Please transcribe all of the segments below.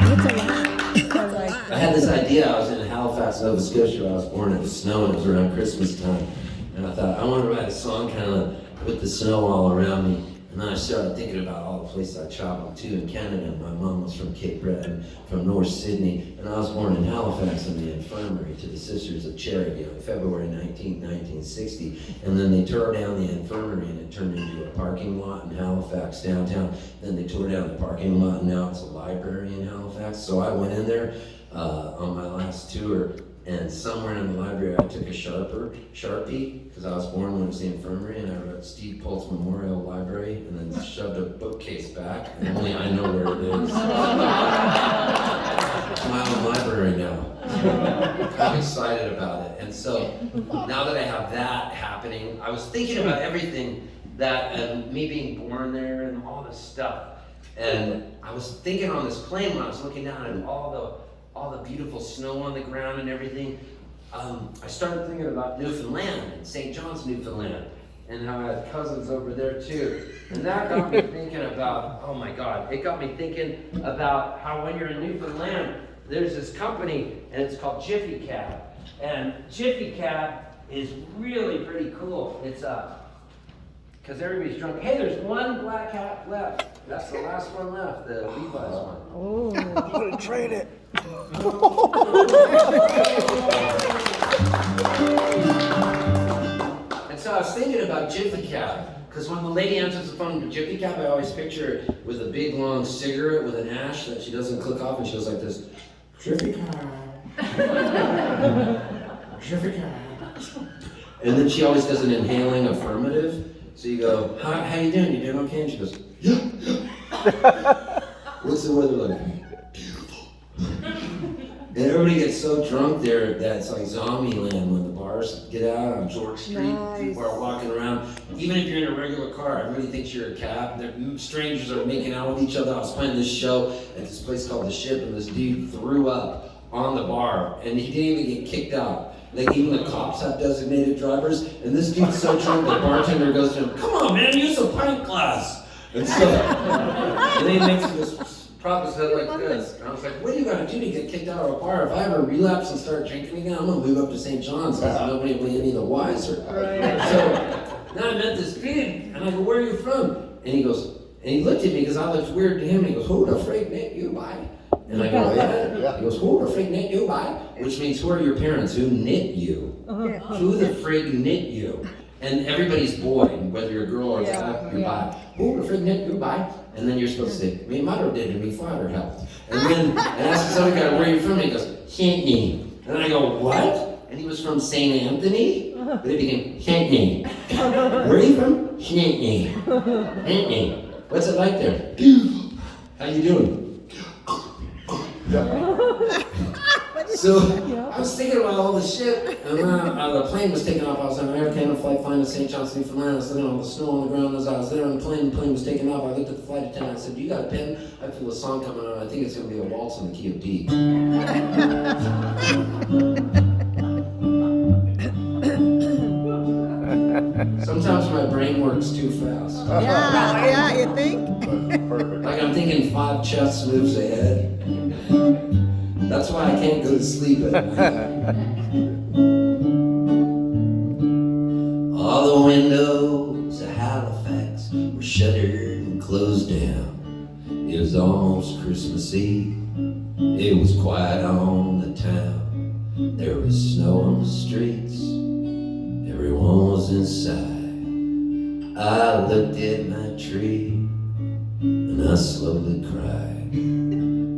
I had this idea. I was in Halifax, Nova Scotia, where I was born. It was snowing. It was around Christmas time. And I thought, I want to write a song kind of with the snow all around me. And then I started thinking about all the places I traveled to in Canada. My mom was from Cape Breton, from North Sydney. And I was born in Halifax in the infirmary to the Sisters of Charity on February 19th, 1960. And then they tore down the infirmary and it turned into a parking lot in Halifax downtown. Then they tore down the parking lot and now it's a library in Halifax. So I went in there on my last tour, and somewhere in the library I took a Sharpie, because I was born when it was the infirmary, and I wrote Steve Poltz Memorial Library, and then shoved a bookcase back, and only I know where it is. It's my own library now. I'm excited about it. And so, now that I have that happening, I was thinking about everything that, and me being born there, and all this stuff. And I was thinking on this plane when I was looking down at all the beautiful snow on the ground and everything, I started thinking about Newfoundland and St. John's, Newfoundland, and how I had cousins over there too. And that got me thinking about, oh my God, it got me thinking about how when you're in Newfoundland, there's this company and it's called Jiffy Cab. And Jiffy Cab is really pretty cool. It's because everybody's drunk. Hey, there's one black hat left. That's the last one left, the Levi's one. Oh, I'm gonna trade it. And so I was thinking about Jiffy Cab, because when the lady answers the phone to Jiffy Cab, I always picture her with a big long cigarette with an ash that she doesn't click off, and she goes like this, Jiffy Cab. Jiffy Cab. And then she always does an inhaling affirmative. So you go, how you doing? You doing okay? And she goes, yeah. What's the weather like? Beautiful. And everybody gets so drunk there that it's like zombie land when the bars get out on George Street. Nice. People are walking around. Even if you're in a regular car, everybody thinks you're a cab. Strangers are making out with each other. I was playing this show at this place called The Ship, and this dude threw up on the bar, and he didn't even get kicked out. Like, even the cops have designated drivers, and this dude's so drunk, the bartender goes to him, come on, man, use a pint glass. And so, and then he makes this prop his head like this. And I was like, what are you going to do to get kicked out of a bar? If I ever relapse and start drinking again, I'm going to move up to St. John's, because nobody will be any the wiser. Right. So, now I met this dude, and I go, where are you from? And he goes, and he looked at me, because I looked weird to him, and he goes, who the frig knit you by? And I go, yeah. He goes, who the frig knit you by? Which means, who are your parents? Who knit you? Who the frig knit you? And everybody's boy, whether you're a girl or a guy, you're by. Who the frig knit you by? And then you're supposed to say, my mother did and my father helped. And then I asked this other guy, where are you from? And he goes, Sydney. And I go, what? And he was from St. Anthony? But it became, Sydney. Where are you from? Sydney. Sydney. What's it like there? Beautiful. How you doing? So I was thinking about all this shit, and then the plane was taking off. I was on an Air Canada flight flying to St. John's, Newfoundland. I was looking at all the snow on the ground as I was there on the plane was taking off. I looked at the flight attendant. I said, you got a pen? I feel a song coming on. I think it's going to be a waltz in the key of D. Sometimes my brain works too fast. Yeah, you think? Perfect. Like I'm thinking 5 chess moves ahead. That's why I can't go to sleep at night. All the windows of Halifax were shuttered and closed down. It was almost Christmas Eve. It was quiet on the town. There was snow on the streets. Everyone was inside. I looked at my tree and I slowly cried.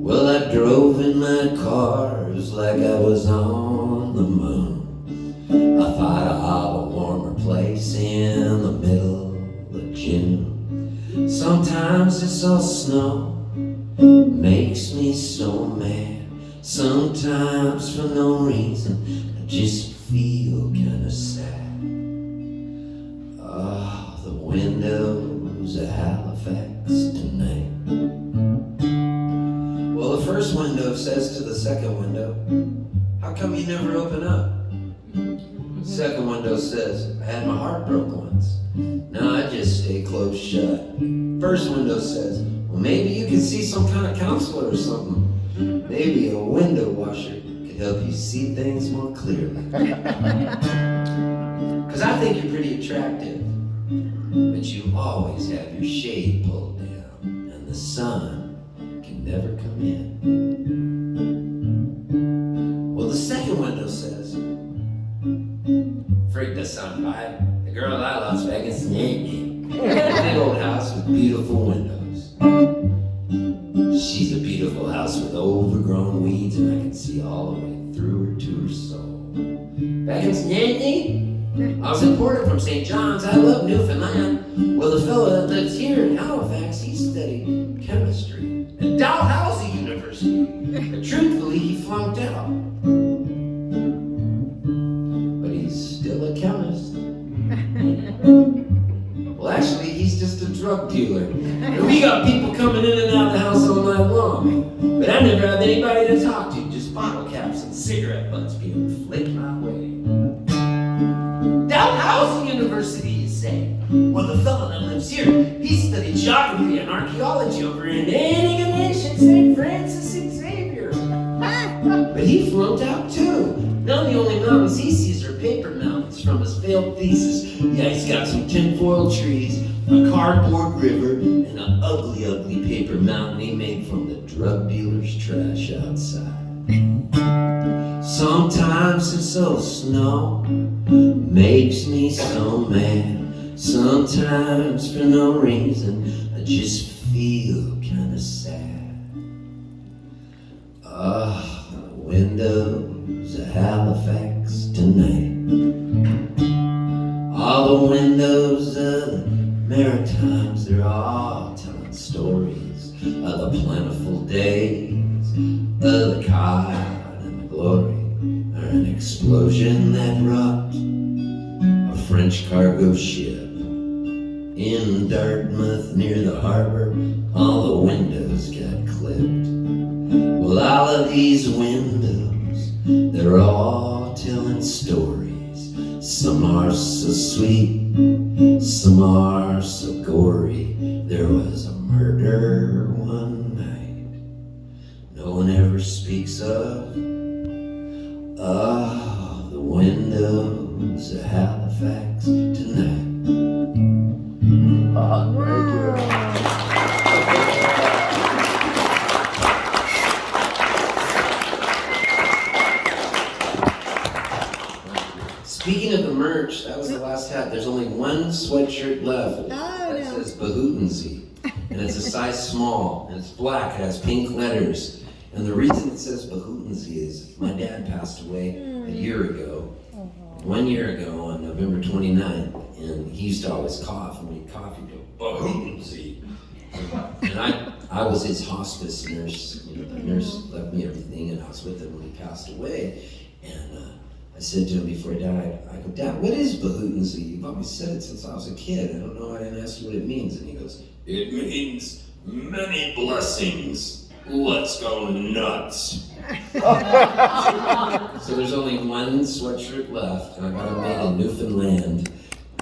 Well, I drove in my car, it was like I was on the moon. I thought I'd have a warmer place in the middle of June. Sometimes this all snow makes me so mad. Sometimes for no reason, I just feel kinda sad. Oh, the windows of Halifax tonight. Well, the first window says to the second window, how come you never open up? Second window says, I had my heart broke once. Now I just stay closed shut. First window says, well, Well, maybe you could see some kind of counselor or something. Maybe a window washer could help you see things more clearly. Because I think you're pretty attractive, but you always have your shade pulled down, and the sun can never come in. Well, the second window says, freak the sun by. The girl I love's back in Sneaky. A big old house with beautiful windows. She's a beautiful house with overgrown weeds, and I can see all the way through her to her soul. Back in Sneaky, I was imported from St. John's. I love Newfoundland. Well, the fellow that lives here in Halifax, he studied chemistry at Dalhousie University. But truthfully, he flunked out. But he's still a chemist. Well, actually, he's just a drug dealer. And we got people coming in and out of the house all night long. But I never have anybody to talk to, just bottle caps and cigarette butts being flicked my way. Dalhousie University, you say? Well, the fellow that lives here, he studied geography and archaeology over in ancient St. Francis Xavier. But he flunked out too. Now the only mountains he sees are paper mountains from his failed thesis. Yeah, he's got some tinfoil trees, a cardboard river, and an ugly, ugly paper mountain he made from the drug dealer's trash outside. Sometimes this old snow makes me so mad. Sometimes for no reason I just feel kinda sad. The windows of Halifax tonight. All the windows of the Maritimes, they're all telling stories of the plentiful days, of the cod and the glory, or an explosion that rocked a French cargo ship in Dartmouth near the harbor. All the windows got clipped. Well, all of these windows, they're all telling stories. Some are so sweet, some are so gory. There was a murder one night no one ever speaks of. The windows of Halifax tonight. Thank you. Speaking of the merch, that was the last hat. There's only one sweatshirt left that says Bahootensie. And it's a size small, and it's black, it has pink letters. And the reason it says Bahootensie is my dad passed away a year ago. 1 year ago on November 29th, and he used to always cough, and when he'd cough, he'd go, Bahootensie. And I was his hospice nurse. You know, the nurse left me everything, and I was with him when he passed away. And I said to him before he died, I go, Dad, what is Bahootensie? You've always said it since I was a kid. I don't know, I didn't ask you what it means. And he goes, it means many blessings. Let's go nuts. So there's only one sweatshirt left, and I got it made in Newfoundland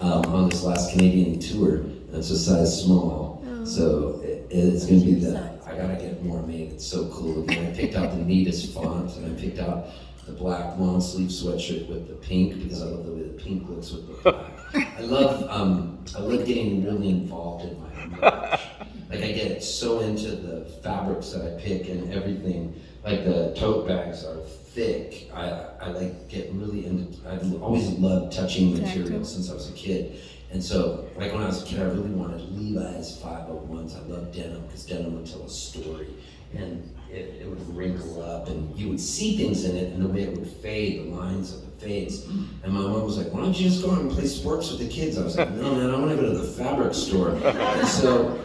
on this last Canadian tour. And it's a size small. So it's going to be I got to get more made. It's so cool. And I picked out the neatest font, and I picked out the black long sleeve sweatshirt with the pink, because I love the way the pink looks with the black. I love getting really involved in my merch. Like I get so into the fabrics that I pick and everything. Like the tote bags are thick. I like get really into. I've always loved touching materials since I was a kid. And so, like when I was a kid, I really wanted Levi's 501s. I loved denim because denim would tell a story, and it would wrinkle up, and you would see things in it, and the way it would fade, the lines of the fades. And my mom was like, "Why don't you just go out and play sports with the kids?" I was like, "No, man, I want to go to the fabric store." And so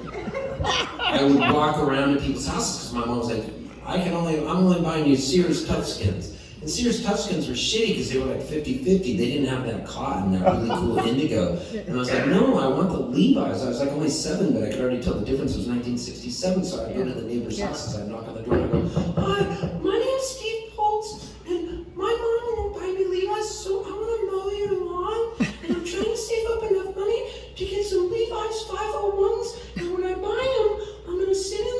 I would walk around to people's houses because my mom was like, I'm only buying you Sears Toughskins. And Sears Toughskins were shitty because they were like 50-50. They didn't have that cotton, that really cool indigo. And I was like, no, I want the Levi's. I was like only 7, but I could already tell the difference. It was 1967, so I'd go to the neighbor's houses. I'd knock on the door and I'd go, hi, my name's Steve Poltz, and my mom won't buy me Levi's, so I want to mow your lawn. And I'm trying to save up enough money to get some Levi's 501s. And when I buy them, I'm going to sit in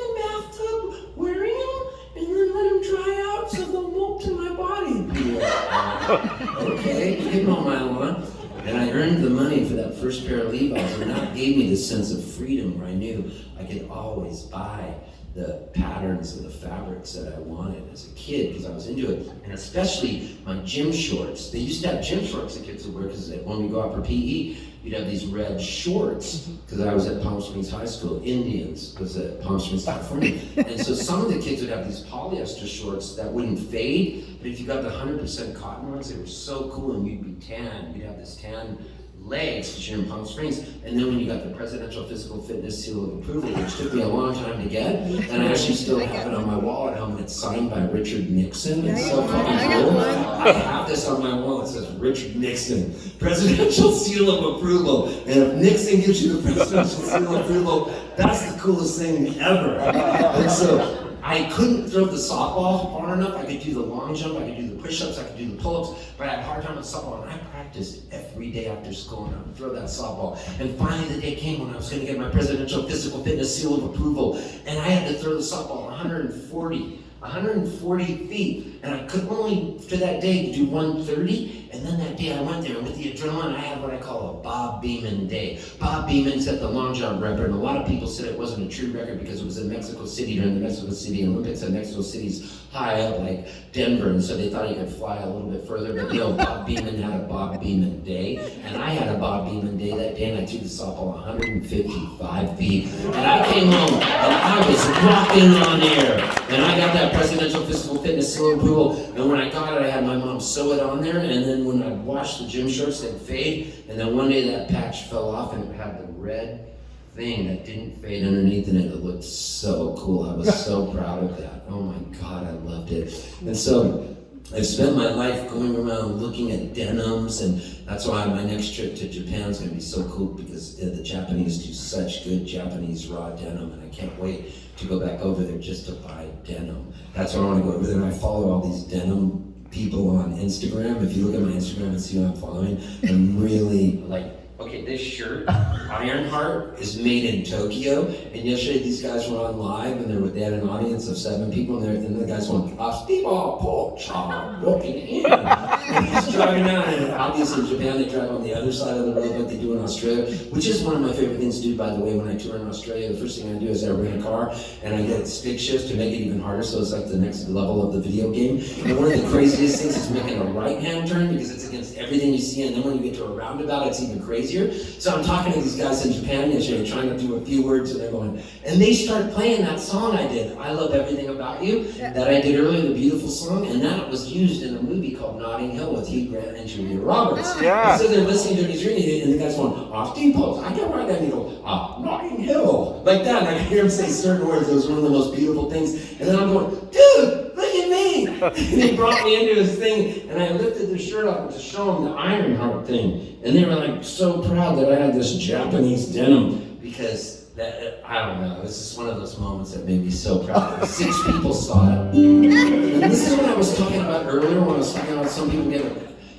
Okay, you can mow my lawn. And I earned the money for that first pair of Levi's, and that gave me this sense of freedom where I knew I could always buy the patterns and the fabrics that I wanted as a kid because I was into it. And especially my gym shorts. They used to have gym shorts that kids would wear because when we go out for PE, you'd have these red shorts because I was at Palm Springs High School. Indians was at Palm Springs, California. And so some of the kids would have these polyester shorts that wouldn't fade, but if you got the 100% cotton ones, they were so cool and you'd be tan. You'd have this tan legs because you're in Palm Springs. And then when you got the Presidential Physical Fitness Seal of Approval, which took me a long time to get, and I actually still have it on my wall at home, and it's signed by Richard Nixon. It's so fucking cool. I have this on my wall. It says Richard Nixon, Presidential Seal of Approval. And if Nixon gives you the Presidential Seal of Approval, that's the coolest thing ever. And so I couldn't throw the softball far enough. I could do the long jump, I could do the push-ups, I could do the pull-ups, but I had a hard time with softball, and I practiced every day after school, and I would throw that softball. And finally the day came when I was gonna get my Presidential Physical Fitness Seal of Approval, and I had to throw the softball 140 feet, and I could only, for that day, do 130, and then that day I went there, and with the adrenaline, I had what I call a Bob Beamon day. Bob Beamon set the long jump record, and a lot of people said it wasn't a true record because it was in Mexico City during the Mexico City Olympics, and Mexico City's high up like Denver, and so they thought he could fly a little bit further, but Bob Beamon had a Bob Beamon day, and I had a Bob Beamon day that day, and I threw the softball 155 feet, and I came home, and I was rocking on air, and I got that Presidential Physical Fitness Seal of Approval, and when I got it, I had my mom sew it on there, and then when I'd wash the gym shorts, they'd fade, and then one day that patch fell off, and it had the red thing that didn't fade underneath, and it looked so cool. I was so proud of that. Oh my God, I loved it. And so I've spent my life going around looking at denims, and that's why my next trip to Japan is going to be so cool because the Japanese do such good Japanese raw denim, and I can't wait to go back over there just to buy denim. That's why I want to go over there, and I follow all these denim people on Instagram. If you look at my Instagram and see who I'm following, I'm really like, okay, this shirt, Ironheart, is made in Tokyo, and yesterday these guys were on live, and they had an audience of 7 people, and the guys went, Steve Poltz, walking in. And he's driving out, and obviously in Japan they drive on the other side of the road like they do in Australia, which is one of my favorite things to do, by the way. When I tour in Australia, the first thing I do is I rent a car, and I get stick shift to make it even harder, so it's like the next level of the video game. And one of the craziest things is making a right-hand turn, because it's against everything you see, and then when you get to a roundabout, it's even crazier. So I'm talking to these guys in Japan yesterday, trying to do a few words, and they're going, and they start playing that song I did, I Love Everything About You, that I did earlier, the beautiful song, and that was used in a movie called Notting Hill with Hugh Grant and Julia Roberts. Yeah. And so they're listening to it, he's reading it, and the guy's going, Steve Poltz, I get right there, and he goes, Notting Hill, like that, and I can hear him say certain words. It was one of the most beautiful things, and then I'm going, dude, look at me! And he brought me into his thing, and I lifted the shirt off to show him the Ironheart thing. And they were like so proud that I had this Japanese denim because that, I don't know, this is one of those moments that made me so proud. 6 people saw it. And this is what I was talking about earlier when I was talking about some people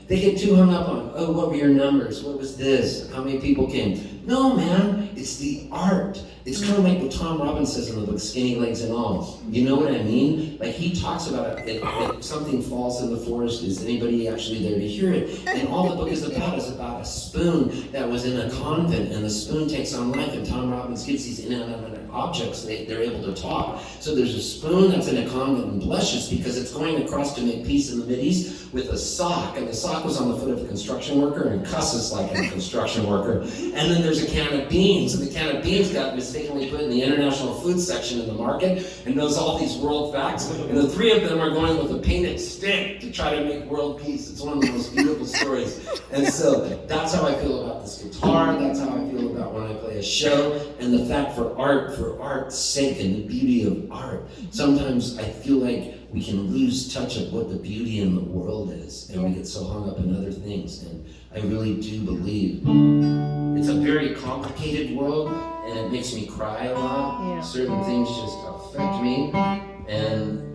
they get too hung up on, oh, what were your numbers? What was this? How many people came? No, man, it's the art. It's kind of like what Tom Robbins says in the book, Skinny Legs and All. You know what I mean? Like he talks about it, if something falls in the forest, is anybody actually there to hear it? And all the book is about a spoon that was in a convent, and the spoon takes on life, and Tom Robbins gives these inanimate objects, they're able to talk. So there's a spoon that's in a convent and blushes because it's going across to make peace in the Mideast with a sock, and the sock was on the foot of a construction worker and cusses like a construction worker. And then there's a can of beans, and the can of beans got mistakenly put in the international food section in the market and knows all these world facts, and the 3 of them are going with a painted stick to try to make world peace. It's one of the most beautiful stories. And so that's how I feel about this guitar, that's how I feel about when I play a show, and the fact for art's sake and the beauty of art. Sometimes I feel like we can lose touch of what the beauty in the world is, and we get so hung up in other things. And I really do believe it's a very complicated world, and it makes me cry a lot. Yeah. Certain things just affect me,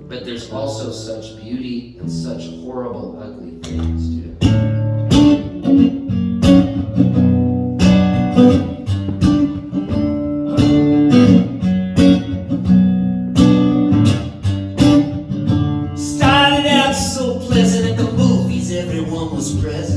but there's also such beauty and such horrible, ugly things too. stress.